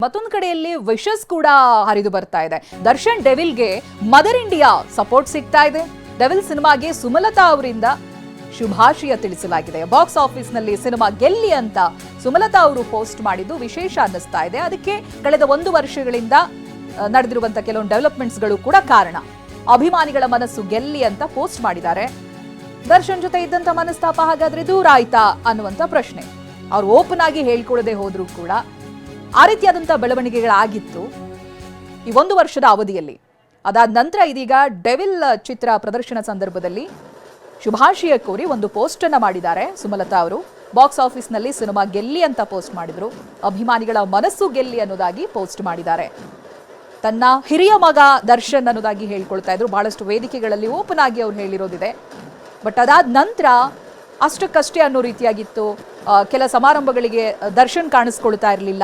ಮತ್ತೊಂದು ಕಡೆಯಲ್ಲಿ ವಿಶಸ್ ಕೂಡ ಹರಿದು ಬರ್ತಾ ಇದೆ. ದರ್ಶನ್ ಡೆವಿಲ್ಗೆ ಮದರ್ ಇಂಡಿಯಾ ಸಪೋರ್ಟ್ ಸಿಗ್ತಾ ಇದೆ. ಡೆವಿಲ್ ಸಿನಿಮಾಗೆ ಸುಮಲತಾ ಅವರಿಂದ ಶುಭಾಶಯ ತಿಳಿಸಲಾಗಿದೆ. ಬಾಕ್ಸ್ ಆಫೀಸ್ ನಲ್ಲಿ ಸಿನಿಮಾ ಗೆಲ್ಲಿ ಅಂತ ಸುಮಲತಾ ಅವರು ಪೋಸ್ಟ್ ಮಾಡಿದ್ದು ವಿಶೇಷ ಅನ್ನಿಸ್ತಾ ಇದೆ. ಅದಕ್ಕೆ ಕಳೆದ 1 ವರ್ಷಗಳಿಂದ ನಡೆದಿರುವಂತಹ ಕೆಲವೊಂದು ಡೆವಲಪ್ಮೆಂಟ್ಸ್ ಗಳು ಕೂಡ ಕಾರಣ. ಅಭಿಮಾನಿಗಳ ಮನಸ್ಸು ಗೆಲ್ಲಿ ಅಂತ ಪೋಸ್ಟ್ ಮಾಡಿದ್ದಾರೆ. ದರ್ಶನ್ ಜೊತೆ ಇದ್ದಂತ ಮನಸ್ತಾಪ ಹಾಗಾದ್ರೆ ದೂರ ಆಯ್ತಾ ಅನ್ನುವಂತ ಪ್ರಶ್ನೆ. ಅವ್ರು ಓಪನ್ ಆಗಿ ಹೇಳ್ಕೊಳ್ಳದೆ ಹೋದ್ರು ಕೂಡ ಆ ರೀತಿಯಾದಂತಹ ಬೆಳವಣಿಗೆಗಳಾಗಿತ್ತು ಈ 1 ವರ್ಷದ ಅವಧಿಯಲ್ಲಿ. ಅದಾದ ನಂತರ ಇದೀಗ ಡೆವಿಲ್ ಚಿತ್ರ ಪ್ರದರ್ಶನ ಸಂದರ್ಭದಲ್ಲಿ ಶುಭಾಶಯ ಕೋರಿ ಒಂದು ಪೋಸ್ಟ್ ಅನ್ನ ಮಾಡಿದ್ದಾರೆ ಸುಮಲತಾ ಅವರು. ಬಾಕ್ಸ್ ಆಫೀಸ್ ನಲ್ಲಿ ಸಿನಿಮಾ ಗೆಲ್ಲಿ ಅಂತ ಪೋಸ್ಟ್ ಮಾಡಿದ್ರು. ಅಭಿಮಾನಿಗಳ ಮನಸ್ಸು ಗೆಲ್ಲಿ ಅನ್ನೋದಾಗಿ ಪೋಸ್ಟ್ ಮಾಡಿದ್ದಾರೆ. ತನ್ನ ಹಿರಿಯ ಮಗ ದರ್ಶನ್ ಅನ್ನೋದಾಗಿ ಹೇಳ್ಕೊಳ್ತಾ ಇದ್ರು. ಬಹಳಷ್ಟು ವೇದಿಕೆಗಳಲ್ಲಿ ಓಪನ್ ಆಗಿ ಅವ್ರು ಹೇಳಿರೋದಿದೆ. ಬಟ್ ಅದಾದ ನಂತರ ಅಷ್ಟಕ್ಕಷ್ಟೇ ಅನ್ನೋ ರೀತಿಯಾಗಿತ್ತು. ಕೆಲ ಸಮಾರಂಭಗಳಿಗೆ ದರ್ಶನ್ ಕಾಣಿಸ್ಕೊಳ್ತಾ ಇರಲಿಲ್ಲ.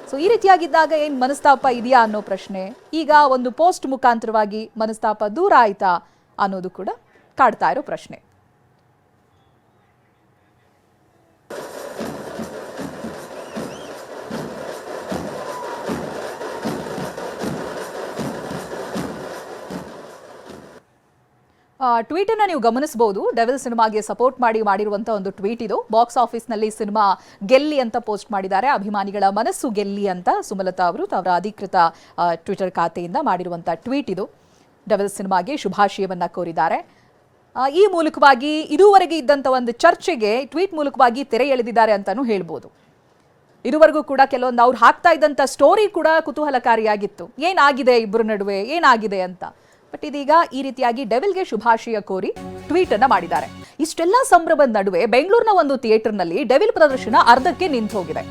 ಸೊ ಈ ರೀತಿಯಾಗಿದ್ದಾಗ ಏನು ಮನಸ್ತಾಪ ಇದೆಯಾ ಅನ್ನೋ ಪ್ರಶ್ನೆ. ಈಗ ಒಂದು ಪೋಸ್ಟ್ ಮುಖಾಂತರವಾಗಿ ಮನಸ್ತಾಪ ದೂರ ಆಯ್ತಾ ಅನ್ನೋದು ಕೂಡ ಕಾಡ್ತಾ ಇರೋ ಪ್ರಶ್ನೆ. ಟ್ವೀಟ್ ಅನ್ನ ನೀವು ಗಮನಿಸಬಹುದು. ಡೆವಿಲ್ ಸಿನಿಮಾಗೆ ಸಪೋರ್ಟ್ ಮಾಡಿರುವಂತಹ ಒಂದು ಟ್ವೀಟ್ ಇದು. ಬಾಕ್ಸ್ ಆಫೀಸ್ ನಲ್ಲಿ ಸಿನಿಮಾ ಗೆಲ್ಲಿ ಅಂತ ಪೋಸ್ಟ್ ಮಾಡಿದ್ದಾರೆ. ಅಭಿಮಾನಿಗಳ ಮನಸ್ಸು ಗೆಲ್ಲಿ ಅಂತ ಸುಮಲತಾ ಅವರು ಅವರ ಅಧಿಕೃತ ಟ್ವಿಟರ್ ಖಾತೆಯಿಂದ ಮಾಡಿರುವಂತಹ ಟ್ವೀಟ್ ಇದು. ಡೆವಿಲ್ ಸಿನಿಮಾಗೆ ಶುಭಾಶಯವನ್ನ ಕೋರಿದ್ದಾರೆ. ಈ ಮೂಲಕವಾಗಿ ಇದುವರೆಗೆ ಇದ್ದಂತ ಒಂದು ಚರ್ಚೆಗೆ ಟ್ವೀಟ್ ಮೂಲಕವಾಗಿ ತೆರೆ ಎಳೆದಿದ್ದಾರೆ ಅಂತಾನೂ ಹೇಳ್ಬೋದು. ಇದುವರೆಗೂ ಕೂಡ ಕೆಲವೊಂದು ಅವ್ರು ಹಾಕ್ತಾ ಇದ್ದಂತ ಸ್ಟೋರಿ ಕೂಡ ಕುತೂಹಲಕಾರಿಯಾಗಿತ್ತು. ಏನಾಗಿದೆ ಇಬ್ಬರ ನಡುವೆ, ಏನಾಗಿದೆ ಅಂತ. ಬಟ್ ಇದೀಗ ಈ ರೀತಿಯಾಗಿ ಡೆವಿಲ್ಗೆ ಶುಭಾಶಯ ಕೋರಿ ಟ್ವೀಟ್ ಅನ್ನ ಮಾಡಿದ್ದಾರೆ. ಇಷ್ಟೆಲ್ಲ ಸಂಭ್ರಮದ ನಡುವೆ ಬೆಂಗಳೂರಿನ ಒಂದು ಥಿಯೇಟರ್ ನಲ್ಲಿ ಡೆವಿಲ್ ಪ್ರದರ್ಶನ ಅರ್ಧಕ್ಕೆ ನಿಂತು ಹೋಗಿದೆ.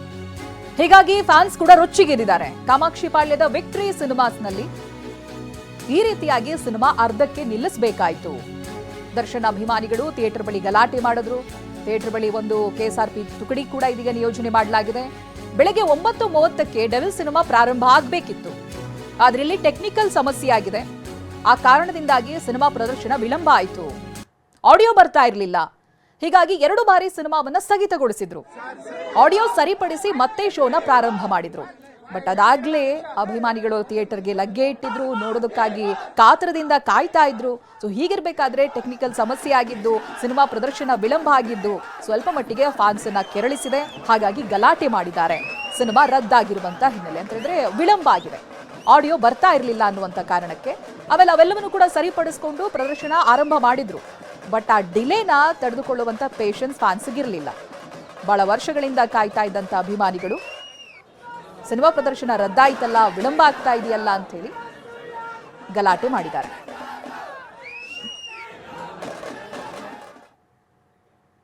ಹೀಗಾಗಿ ಫ್ಯಾನ್ಸ್ ಕೂಡ ರೊಚ್ಚಿಗೆದ್ದಿದ್ದಾರೆ. ಕಾಮಾಕ್ಷಿ ಪಾಳ್ಯದ ವಿಕ್ಟರಿ ಸಿನಿಮಾಸ್ ನಲ್ಲಿ ಈ ರೀತಿಯಾಗಿ ಸಿನಿಮಾ ಅರ್ಧಕ್ಕೆ ನಿಲ್ಲಿಸಬೇಕಾಯಿತು. ದರ್ಶನ್ ಅಭಿಮಾನಿಗಳು ಥಿಯೇಟರ್ ಬಳಿ ಗಲಾಟೆ ಮಾಡಿದ್ರು. ಥಿಯೇಟರ್ ಬಳಿ ಒಂದು ಕೆಎಸ್ಆರ್ಪಿ ತುಕಡಿ ಕೂಡ ಇದೀಗ ನಿಯೋಜನೆ ಮಾಡಲಾಗಿದೆ. ಬೆಳಗ್ಗೆ 9:30ಕ್ಕೆ ಡೆವಿಲ್ ಸಿನಿಮಾ ಪ್ರಾರಂಭ ಆಗಬೇಕಿತ್ತು. ಆದ್ರೆ ಇಲ್ಲಿ ಟೆಕ್ನಿಕಲ್ ಸಮಸ್ಯೆ ಆಗಿದೆ. ಆ ಕಾರಣದಿಂದಾಗಿ ಸಿನಿಮಾ ಪ್ರದರ್ಶನ ವಿಳಂಬ ಆಯಿತು. ಆಡಿಯೋ ಬರ್ತಾ ಇರಲಿಲ್ಲ. ಹೀಗಾಗಿ 2 ಬಾರಿ ಸಿನಿಮಾವನ್ನ ಸ್ಥಗಿತಗೊಳಿಸಿದ್ರು. ಆಡಿಯೋ ಸರಿಪಡಿಸಿ ಮತ್ತೆ ಶೋನ ಪ್ರಾರಂಭ ಮಾಡಿದ್ರು. ಬಟ್ ಅದಾಗ್ಲೇ ಅಭಿಮಾನಿಗಳು ಥಿಯೇಟರ್ಗೆ ಲಗ್ಗೆ ಇಟ್ಟಿದ್ರು. ನೋಡೋದಕ್ಕಾಗಿ ಕಾತರದಿಂದ ಕಾಯ್ತಾ ಇದ್ರು. ಸೊ ಹೀಗಿರ್ಬೇಕಾದ್ರೆ ಟೆಕ್ನಿಕಲ್ ಸಮಸ್ಯೆ ಆಗಿದ್ದು, ಸಿನಿಮಾ ಪ್ರದರ್ಶನ ವಿಳಂಬ ಆಗಿದ್ದು ಸ್ವಲ್ಪ ಮಟ್ಟಿಗೆ ಫ್ಯಾನ್ಸ್ ಅನ್ನ ಕೆರಳಿಸಿದೆ. ಹಾಗಾಗಿ ಗಲಾಟೆ ಮಾಡಿದ್ದಾರೆ. ಸಿನಿಮಾ ರದ್ದಾಗಿರುವಂತ ಹಿನ್ನೆಲೆ ಅಂತ ಹೇಳಿದ್ರೆ ವಿಳಂಬ ಆಗಿದೆ. ಆಡಿಯೋ ಬರ್ತಾ ಇರಲಿಲ್ಲ ಅನ್ನುವಂಥ ಕಾರಣಕ್ಕೆ ಆಮೇಲೆ ಅವೆಲ್ಲವನ್ನು ಕೂಡ ಸರಿಪಡಿಸಿಕೊಂಡು ಪ್ರದರ್ಶನ ಆರಂಭ ಮಾಡಿದ್ರು. ಬಟ್ ಆ ಡಿಲೇನ ತಡೆದುಕೊಳ್ಳುವಂಥ ಪೇಷನ್ಸ್ ಫ್ಯಾನ್ಸ್ಗಿರಲಿಲ್ಲ. ಬಹಳ ವರ್ಷಗಳಿಂದ ಕಾಯ್ತಾ ಇದ್ದಂಥ ಅಭಿಮಾನಿಗಳು ಸಿನಿಮಾ ಪ್ರದರ್ಶನ ರದ್ದಾಯ್ತಲ್ಲ, ವಿಳಂಬ ಆಗ್ತಾ ಇದೆಯಲ್ಲ ಅಂತ ಹೇಳಿ ಗಲಾಟೆ ಮಾಡಿದ್ದಾರೆ.